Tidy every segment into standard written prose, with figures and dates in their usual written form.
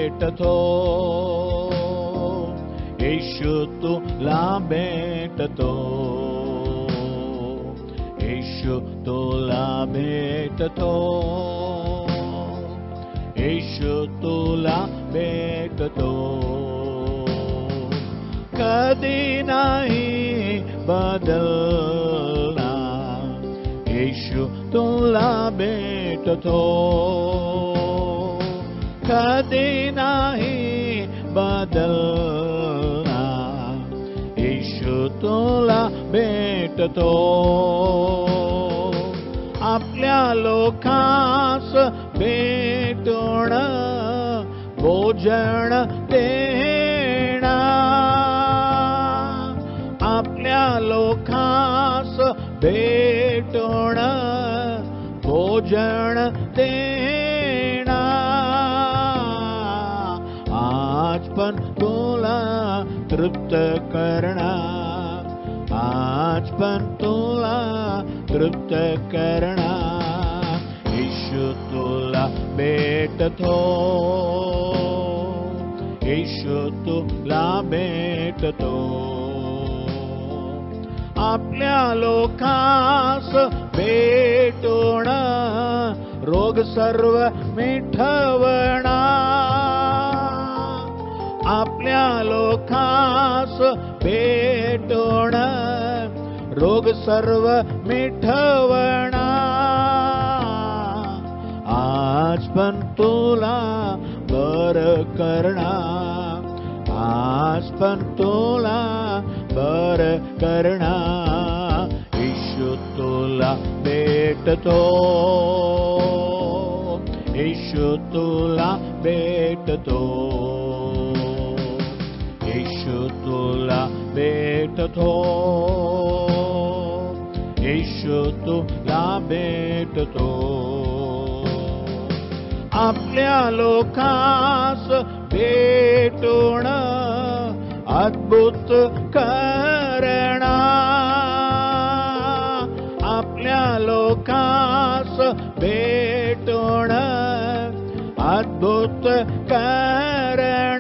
भेटतो, येशू तुला भेटतो, येशू तुला भेटतो, येशू तुला भेटतो. कधी नाही बदलणार, येशू तुला भेटतो, कधी नाही बदलणार, येशू तुला भेटतो. आपल्या लोकांस भेटून भोजन देणार, आपल्या लोकांस भेटून भोजन देणार. आज पण तुला तृप्त करणार, आज पण तुला तृप्त करणार, येशू तुला भेटतो, येशू तुला भेटतो. आपल्या लोकांस भेटून रोग सर्व मिटवणार, आपल्या लोकांस भेटून रोग सर्व मिटवणार. आज पण तुला बरं करणार, आज पण तुला बरं करणार, येशू तुला भेटतो, येशू तुला भेटतो, येशू तुला भेटतो, येशू तुला भेटतो. आपल्या लोकांस भेटून अद्भुत करणार, आपल्या लोकांस भेटून अद्भुत करणार.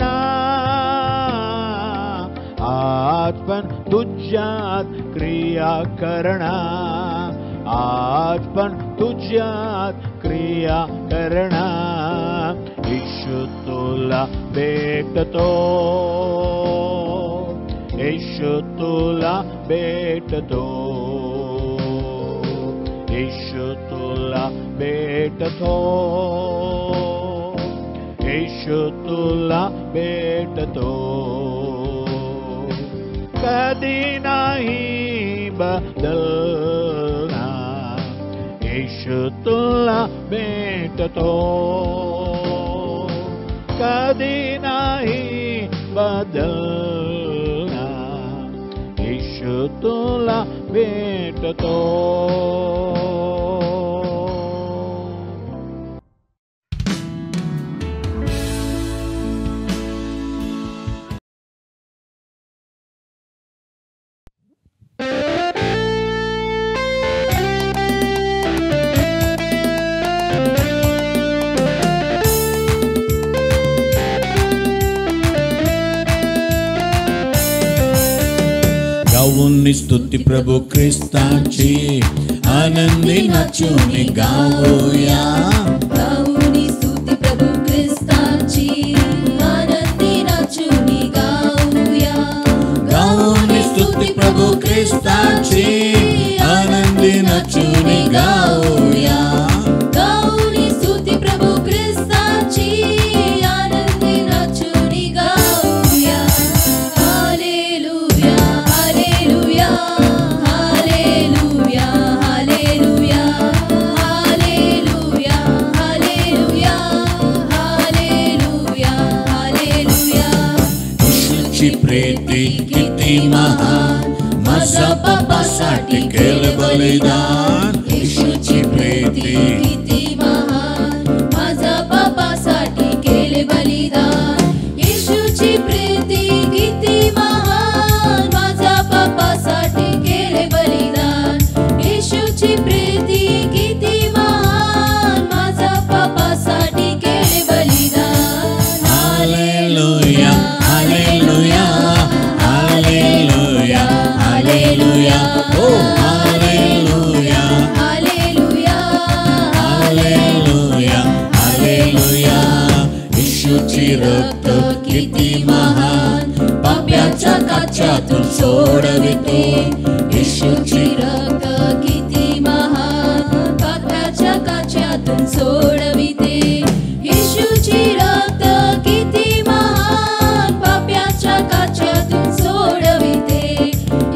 आज पण तुझ्यात क्रिया करणार, आज पण तुझ्यात क्रिया करणार, येशू तुला भेटतो, येशू तुला भेटतो, येशू तुला भेटतो, येशू तुला भेटतो. कधी नाही बदलणार, येशू तुला भेटतो, कधी नाही बदलणार, येशू तुला भेटतो. गाऊन स्तुती प्रभू ख्रिस्ताची, आनंदी नाचून गाऊया. गाऊन स्तुती प्रभू ख्रिस्ताची, आनंदी नाचून गाऊया. गाऊन स्तुती प्रभू ख्रिस्ताची, आनंदी नाचून गाऊया. गाऊन स्तुती प्रभू ख्रिस्ताची, आनंदी नाचून गाऊया. हालेलुया, हालेलुया, हालेलुया, हालेलुया, हालेलुया, हालेलुया, हालेलुया, हालेलुया. येशूची प्रीती किती महान, माझ्या पापासाठी केलं बलिदान. येशूची प्रीती किती महान, माझ्या पापासाठी केले बलिदान. येशूची प्रीती किती महान, माझ्या पापासाठी केले बलिदान. येशूची प्रीती किती महान, माझ्या पापासाठी केले बलिदान. हालेलुया हालेलुया हालेलुया हालेलुया ओ हालेलुया हालेलुया हालेलुया हालेलुया येशूची रक्त किती महान पाप्याच्या काच्यातून सोडविते येशूची रक्त किती महान पापाच्या काच्यातून सोडविते येशूची रक्त किती महान पापाच्या काच्यातून सोडविते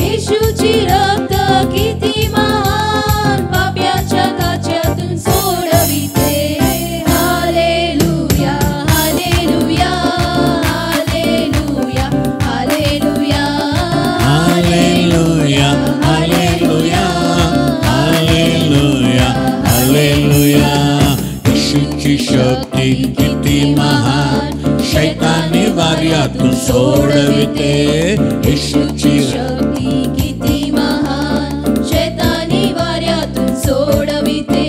येशूची रक्त किती महान पापाच्या काच्यातून सोडविते हालेलुया हालेलुया हालेलुया हालेलुया हालेलुया हालेलुया हालेलुया हालेलुया येशूची शक्ती किती महान शैतानी वार्यातून सोडविते येशूची शक्ती किती महान शैतानी वार्यातून सोडविते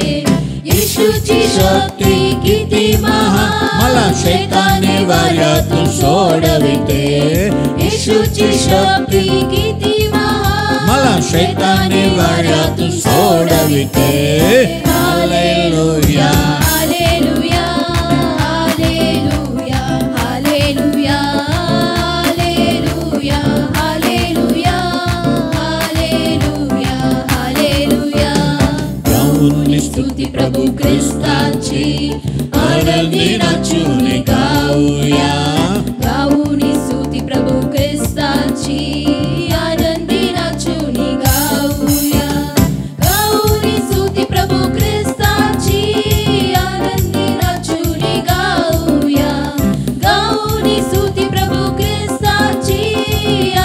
येशूची शक्ती किती महान मला शैतानी वार्यातून सोडविते येशूची शक्ती किती महान मला शैतानी वार्यातून सोडविते हालेलुया हालेलुया हालेलुया हालेलुया हालेलुया हालेलुया हालेलुया हालेलुया गाऊन स्तुती प्रभू ख्रिस्ताची आनंदी नाचून गाऊया गाऊन स्तुती प्रभू ख्रिस्ताची आनंदी नाचून गाऊया गाऊन स्तुती प्रभू ख्रिस्ताची आनंदी नाचून गाऊया गाऊन स्तुती प्रभू ख्रिस्ताची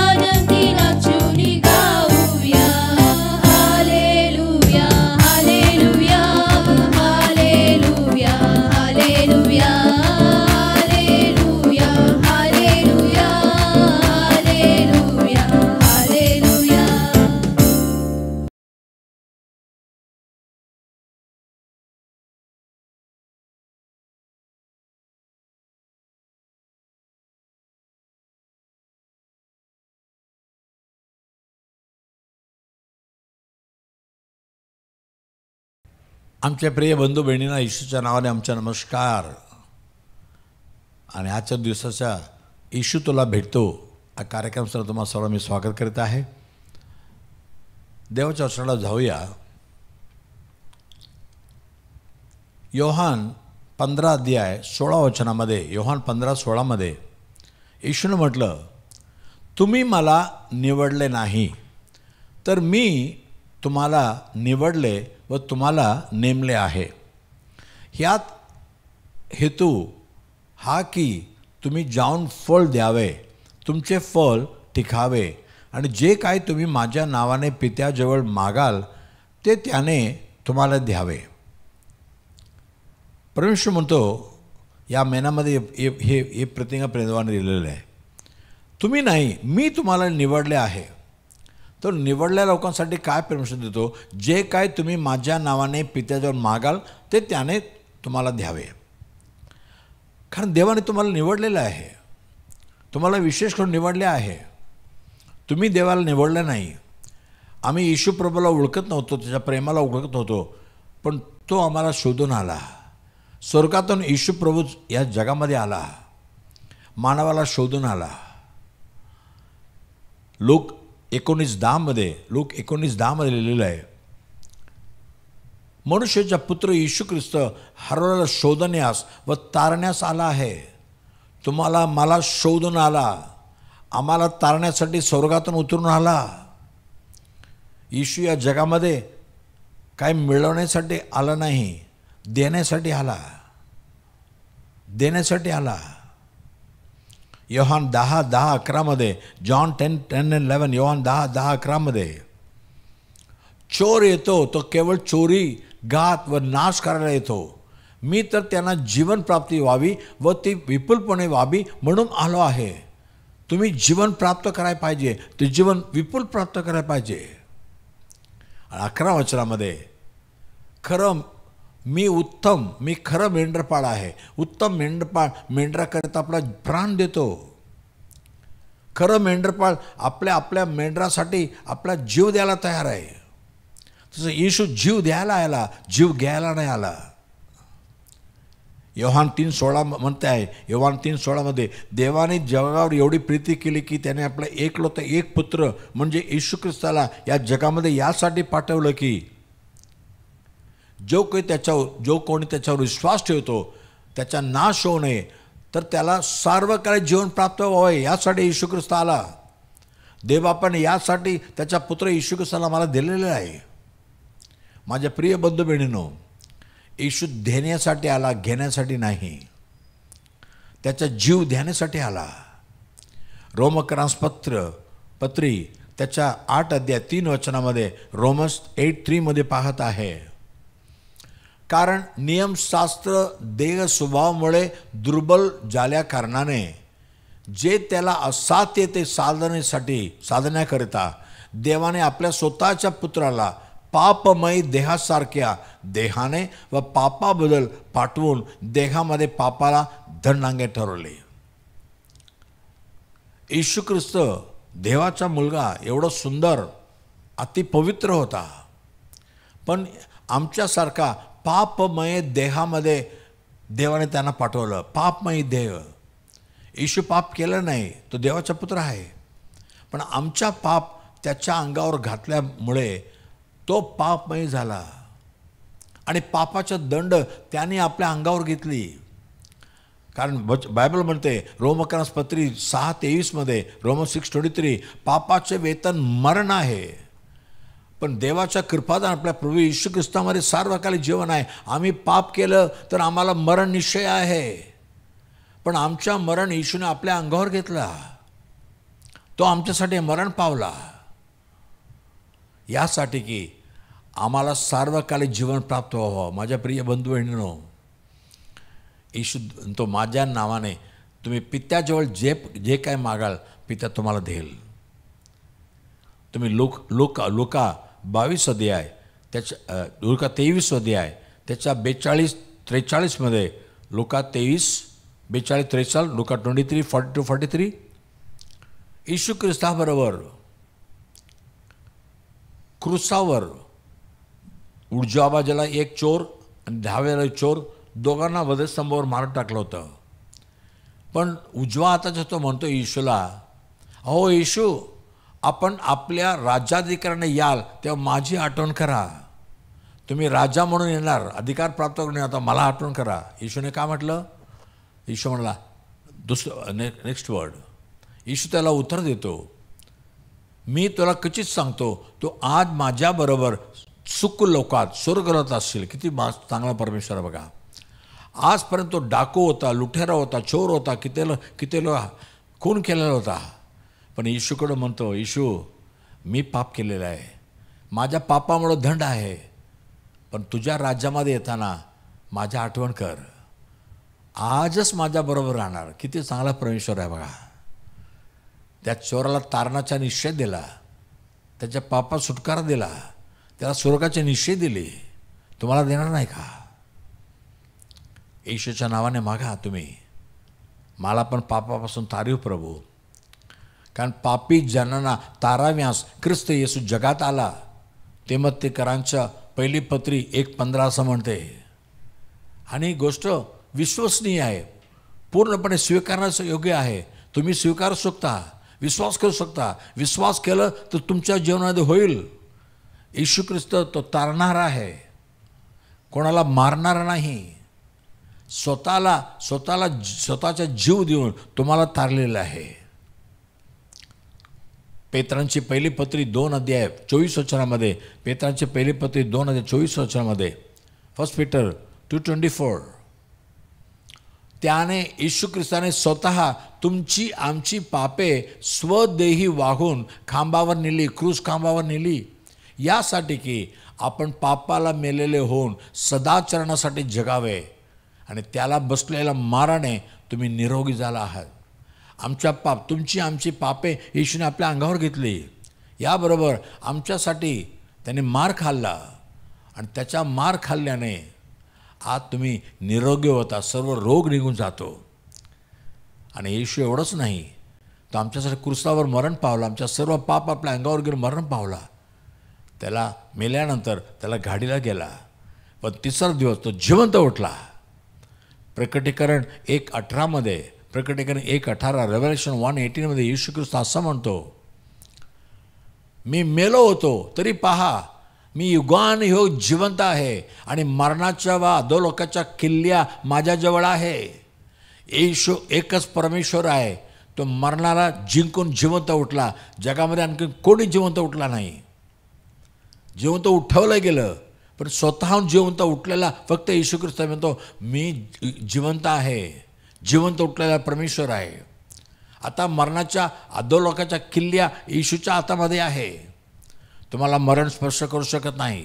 आनंदी नाचून गाऊया हालेलुया हालेलुया हालेलुया हालेलुया हालेलुया हालेलुया हालेलुया हालेलुया आमच्या प्रिय बंधू बहिणींना येशूच्या नावाने आमचा नमस्कार. आणि आजच्या दिवसाच्या येशू तुला भेटतो या कार्यक्रमाचं तुम्हाला सर्व मी स्वागत करीत आहे. देवाच्या वचनाला जाऊया. योहान 15 अध्याय 16 वचनामध्ये योहान 15:16 येशूनं म्हटलं, तुम्ही मला निवडले नाही तर मी तुम्हाला निवडले व तुम्हाला नेमले आहे. ह्यात हेतू हा की तुम्ही जाऊन फळ द्यावे, तुमचे फळ टिकावे आणि जे काही तुम्ही माझ्या नावाने पित्याजवळ मागाल ते त्याने तुम्हाला द्यावे. परमेश्वर म्हणतो या महिन्यामध्ये हे प्रतिज्ञा प्रेमाने दिलेलं आहे. तुम्ही नाही, मी तुम्हाला निवडले आहे. तर निवडलेल्या लोकांसाठी काय परमेश्वर देतो, जे काय तुम्ही माझ्या नावाने पित्याजवळ मागाल ते त्याने तुम्हाला द्यावे. कारण देवाने तुम्हाला निवडलेलं आहे, तुम्हाला विशेष करून निवडले आहे. तुम्ही देवाला निवडलं नाही. आम्ही येशू प्रभूला ओळखत नव्हतो, त्याच्या प्रेमाला ओळखत नव्हतो, पण तो आम्हाला शोधून आला. स्वर्गातून येशू प्रभू या जगामध्ये आला, मानवाला शोधून आला. लूक 19:10 लिहिलेलं आहे, मनुष्याचा पुत्र येशू ख्रिस्त हरवलेला शोधण्यास व तारण्यास आला आहे. तुम्हाला मला शोधून आला, आम्हाला तारण्यासाठी स्वर्गातून उतरून आला. येशू या जगामध्ये काय मिळवण्यासाठी आला नाही, देण्यासाठी आला, देण्यासाठी आला. योहान 10:11 जॉन 10:10-11 योहान 10:11 चोर येतो तो केवळ चोरी, घात व नाश करायला येतो. मी तर त्यांना जीवन प्राप्ती व्हावी व ती विपुलपणे व्हावी म्हणून आलो आहे. तुम्ही जीवन प्राप्त करायला पाहिजे, ते जीवन विपुल प्राप्त करायला पाहिजे. आणि 11 वचनामध्ये खरं मी उत्तम, मी खरं मेंढरपाळ आहे. उत्तम मेंढरपाळ मेंढराकरिता आपला प्राण देतो. खरं मेंढरपाळ आपल्या मेंढरासाठी आपला जीव द्यायला तयार आहे. तसं येशू जीव द्यायला आला, जीव घ्यायला नाही आला. योहान 3:16 म्हणते आहे, योहान 3:16 देवाने जगावर एवढी प्रीती केली की त्याने आपला एकलौता एक पुत्र म्हणजे येशू ख्रिस्ताला या जगामध्ये यासाठी पाठवलं की जो कोणी त्याच्यावर विश्वास ठेवतो त्याचा नाश होऊ नये, तर त्याला सार्वकालिक जीवन प्राप्त व्हावे. यासाठी येशू ख्रिस्त आला. देवबापाने यासाठी त्याचा पुत्र येशू ख्रिस्ताला मला दिलेला आहे. माझ्या प्रिय बंधू बहिणींनो, येशू देण्यासाठी आला, घेण्यासाठी नाही. त्याचा जीव देण्यासाठी आला. रोमकरांस पत्री त्याच्या 8 अध्याय 3 वचनामध्ये रोमन्स 8:3 पाहत आहे. कारण नियमशास्त्र देह स्वभावामुळे दुर्बल झाल्या कारणाने जे त्याला असाध्य ते साधण्याकरिता देवाने आपल्या स्वतःच्या पुत्राला पापमय देहासारख्या देहाने व पापाबद्दल पाठवून देहामध्ये पापाला दंडांगे ठरवले. येशू ख्रिस्त देवाचा मुलगा एवढा सुंदर अतिपवित्र होता, पण आमच्यासारखा पापमय देहामध्ये देवाने त्यांना पाठवलं. पापमय देह. येशू पाप केलं नाही, तो देवाचा पुत्र आहे, पण आमचा पाप त्याच्या अंगावर घातल्यामुळे तो पापमय झाला आणि पापाचा दंड त्याने आपल्या अंगावर घेतली. कारण बायबल म्हणते रोमकरांस पत्री 6:23 रोमन्स 6:23 पापाचे वेतन मरण आहे, पण देवाच्या कृपादान आपल्या प्रभू येशू ख्रिस्तामध्ये सार्वकालिक जीवन आहे. आम्ही पाप केलं तर आम्हाला मरण निश्चय आहे, पण आमच्या मरण येशूने आपल्या अंगावर घेतला. तो आमच्यासाठी मरण पावला यासाठी की आम्हाला सार्वकालिक जीवन प्राप्त व्हावं. माझ्या प्रिय बंधू बहिणींनो, येशू तो माझ्या नावाने तुम्ही पित्याजवळ जे काय मागाल पिता तुम्हाला देईल. तुम्ही लुका 22 अध्याय त्याच्या लुका 23 अध्याय त्याच्या 42-43 लुका 23-42-43 लुका 23:40-43 येशू ख्रिस्ताबरोबर क्रुसावर उजव्या बाजूला एक चोर आणि डाव्याला चोर दोघांना वधस्तंभावर मारून टाकलं होतं. पण उजवा हाताचा तो म्हणतो येशूला, अहो येशू, आपण आपल्या राज्याधिकाराने याल तेव्हा माझी आठवण करा. तुम्ही राजा म्हणून येणार, अधिकार प्राप्त करून आता मला आठवण करा. येशूने काय म्हटलं? येशू म्हणला नेक्स्ट वर्ड. येशू त्याला उत्तर देतो, मी तुला कचित सांगतो, तू आज माझ्याबरोबर सुख लोकात स्वर्गलोकात असशील. किती चांगला परमेश्वर आहे बघा. आजपर्यंत तो डाकू होता, लुटेरा होता, चोर होता, किती खून केलेला होता, पण येशूकडं म्हणतो, येशू मी पाप केलेलं आहे, माझ्या पापामुळं दंड आहे, पण तुझ्या राज्यामध्ये येताना माझ्या आठवण कर, आजच माझ्याबरोबर राहणार. किती चांगला परमेश्वर आहे बघा. त्या चोराला तारणाचा निश्चय दिला, त्याच्या पापात सुटकारा दिला, त्याला स्वर्गाचे निश्चय दिले. तुम्हाला देणार नाही का? येशूच्या नावाने मागा तुम्ही. मला पण पापापासून तारीव प्रभू. कारण पापी जनांना ताराव्यास ख्रिस्त येशू जगात आला. तिमोथेकरांच्या पहिली पत्री 1:15 असं म्हणते. आणि गोष्ट विश्वसनीय आहे, पूर्णपणे स्वीकारण्याचं योग्य आहे. तुम्ही स्वीकारू शकता, विश्वास करू शकता. विश्वास केलं तर तुमच्या जीवनामध्ये होईल. येशू ख्रिस्त तो तारणारा आहे, कोणाला मारणारा नाही. स्वतःचा जीव देऊन तुम्हाला तारलेला आहे. पेत्रांची पहिली पत्री 2 अध्याय 24 वचनामध्ये, पेत्रांची पहिली पत्री 2 अध्याय 24 वचनामध्ये, 1 पीटर 2:24 त्याने येशू ख्रिस्ताने स्वतः तुमची आमची पापे स्वदेही वाहून खांबावर नेली, क्रूस खांबावर नेली, यासाठी की आपण पापाला मेलेले होऊन सदाचरणासाठी जगावे आणि त्याला बसलेल्या माराने तुम्ही निरोगी झाला आहात. तुमची आमची पापे येशूने आपल्या अंगावर घेतली. याबरोबर आमच्यासाठी त्याने मार खाल्ला आणि त्याच्या मार खाल्ल्याने आत तुम्ही निरोगी होता, सर्व रोग निघून जातो. आणि येशू एवढंच नाही, तो आमच्यासाठी क्रूसावर मरण पावला, आमच्या सर्व पाप आपल्या अंगावर घेऊन मरण पावला. त्याला मेल्यानंतर त्याला गाडीला गेला, पण तिसरा दिवस तो जिवंत उठला. प्रकटीकरण 1:18 प्रकटीकरण 1:18 रेव्हलेशन 1:18 येशू ख्रिस्त असं म्हणतो, मी मेलो होतो तरी पहा मी युगानुयुग जिवंत आहे आणि मरणाच्या वा अधोलोकाच्या किल्ल्या माझ्याजवळ आहे. येशू एकच परमेश्वर आहे, तो मरणाला जिंकून जिवंत उठला. जगामध्ये आणखी कोणी जिवंत उठला नाही. जिवंत उठवलं गेलं, पण स्वतःहून जिवंत उठलेला फक्त येशू ख्रिस्त म्हणतो, मी जिवंत आहे, जिवंत उठलेला परमेश्वर आहे. आता मरणाच्या अधोलोकाच्या किल्ल्या येशूच्या हातामध्ये आहे. तुम्हाला मरण स्पर्श करू शकत नाही,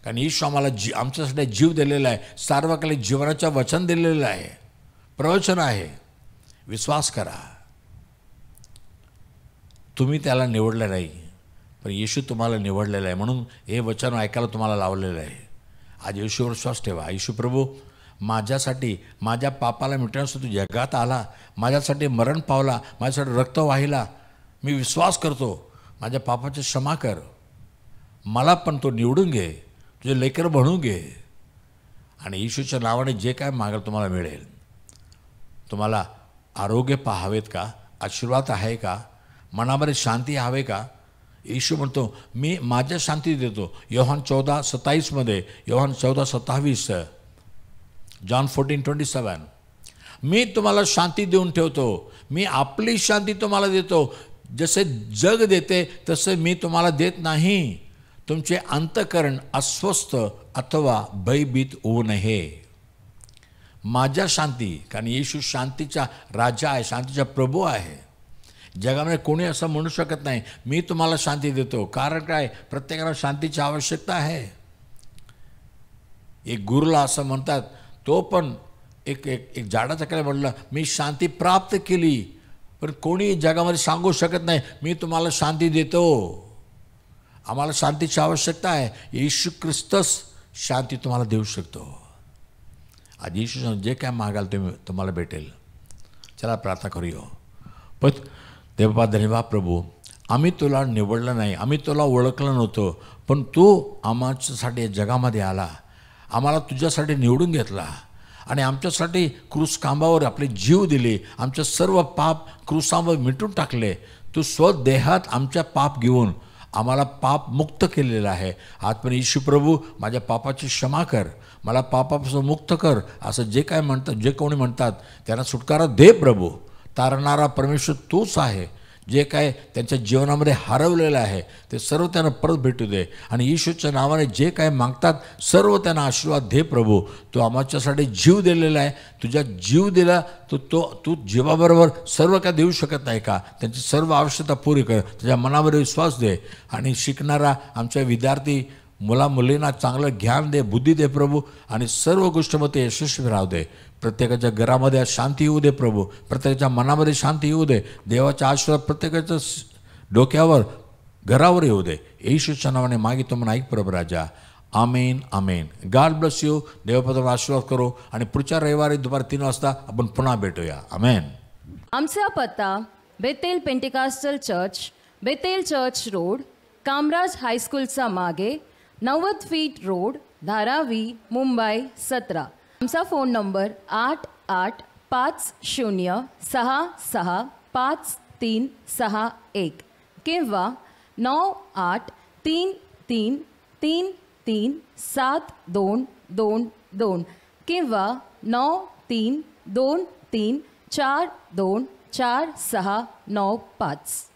कारण येशू आम्हाला आमच्यासाठी जीव दिलेला आहे. सार्वकालिक जीवनाचं वचन दिलेलं आहे, प्रवचन आहे. विश्वास करा. तुम्ही त्याला निवडलं नाही, पण येशू तुम्हाला निवडलेलं आहे. म्हणून हे वचन ऐकायला तुम्हाला लावलेलं आहे. आज येशूवर विश्वास ठेवा. येशू प्रभू, माझ्यासाठी, माझ्या पापाला मिटवण्यासाठी जगात आला, माझ्यासाठी मरण पावला, माझ्यासाठी रक्त वाहिला. मी विश्वास करतो, माझ्या पापाची क्षमा कर. मला पण तो निवडून घे, तुझे लेकर बनवून घे. आणि येशूच्या नावाने जे काय मागेल तुम्हाला मिळेल. तुम्हाला आरोग्य पाहावेत का? आशीर्वाद आहे का? मनामध्ये शांती हवे का? येशू म्हणतो, मी माझ्या शांती देतो. योहान 14:27 योहान 14:27 जॉन 14:27 मी तुम्हाला शांती देऊन ठेवतो, मी आपली शांती तुम्हाला देतो. जसे जग देते तसे मी तुम्हाला देत नाही. तुमचे अंतःकरण अस्वस्थ अथवा भयभीत होऊ नये. माझ्या शांती, कारण येशू शांतीचा राजा आहे, शांतीचा प्रभू आहे. जगामध्ये कोणी असं म्हणू शकत नाही मी तुम्हाला शांती देतो. कारण काय? प्रत्येकाला शांतीची आवश्यकता आहे. एक गुरुला असं म्हणतात, तो पण एक झाडाच्या खाली म्हटलं मी शांती प्राप्त केली, पण कोणी जगामध्ये सांगू शकत नाही मी तुम्हाला शांती देतो. आम्हाला शांतीची आवश्यकता आहे. येशू ख्रिस्तच शांती तुम्हाला देऊ शकतो. आज येशू जे काय मागाल तुम्हाला भेटेल. चला प्रार्थना करूया. पण देवबा धन्यवाद प्रभू, आम्ही तुला निवडलं नाही, आम्ही तुला ओळखलं नव्हतं, पण तू आमच्यासाठी जगामध्ये आला, आम्हाला तुझ्यासाठी निवडून घेतला आणि आमच्यासाठी क्रूस खांबावर आपले जीव दिले. आमचे सर्व पाप क्रूसावर मिटून टाकले. तू स्वदेहात आमच्या पाप घेऊन आम्हाला पाप मुक्त केलेलं आहे. आज पण येशू प्रभू, माझ्या पापाची क्षमा कर, मला पापापासून मुक्त कर. असं जे काय म्हणतात, जे कोणी म्हणतात त्यांना सुटकारा दे प्रभू. तारणारा परमेश्वर तूच आहे. जे काय त्यांच्या जीवनामध्ये हरवलेलं आहे ते सर्व त्यांना परत भेटू दे. आणि येशूच्या नावाने जे काय मागतात सर्व त्यांना आशीर्वाद दे प्रभू. तू आमच्यासाठी जीव दिलेला आहे. तुझ्या जीव दिला तू जीवाबरोबर सर्व काय देऊ शकत नाही का? त्यांची सर्व आवश्यकता पुरी कर. त्याच्या मनामध्ये विश्वास दे. आणि शिकणारा आमच्या विद्यार्थी मुला मुलींना चांगलं ज्ञान दे, बुद्धी दे प्रभू. आणि सर्व गोष्टीमध्ये यशस्वी राहू दे. प्रत्येकाच्या घरामध्ये शांती येऊ दे प्रभू. प्रत्येकाच्या मनामध्ये शांती येऊ दे. देवाचा आशीर्वाद प्रत्येकाच्या डोक्यावर, घरावर येऊ दे. येशूच्या नावाने मागितो म्हणून ऐक प्रभू राजा. आमेन आमेन. God bless you. देवपदावर आशीर्वाद करो. आणि पुढच्या रविवारी दुपारी 3 वाजता आपण पुन्हा भेटूया. आमेन. आमचा पत्ता Bethel Pentecostal church, Bethel church road, Kamaraj हायस्कूलचा मागे, 90 फीट रोड, धारावी, मुंबई 17. आमचा फोन नंबर 8850665361 किंवा 9833333722 किंवा 932334246995.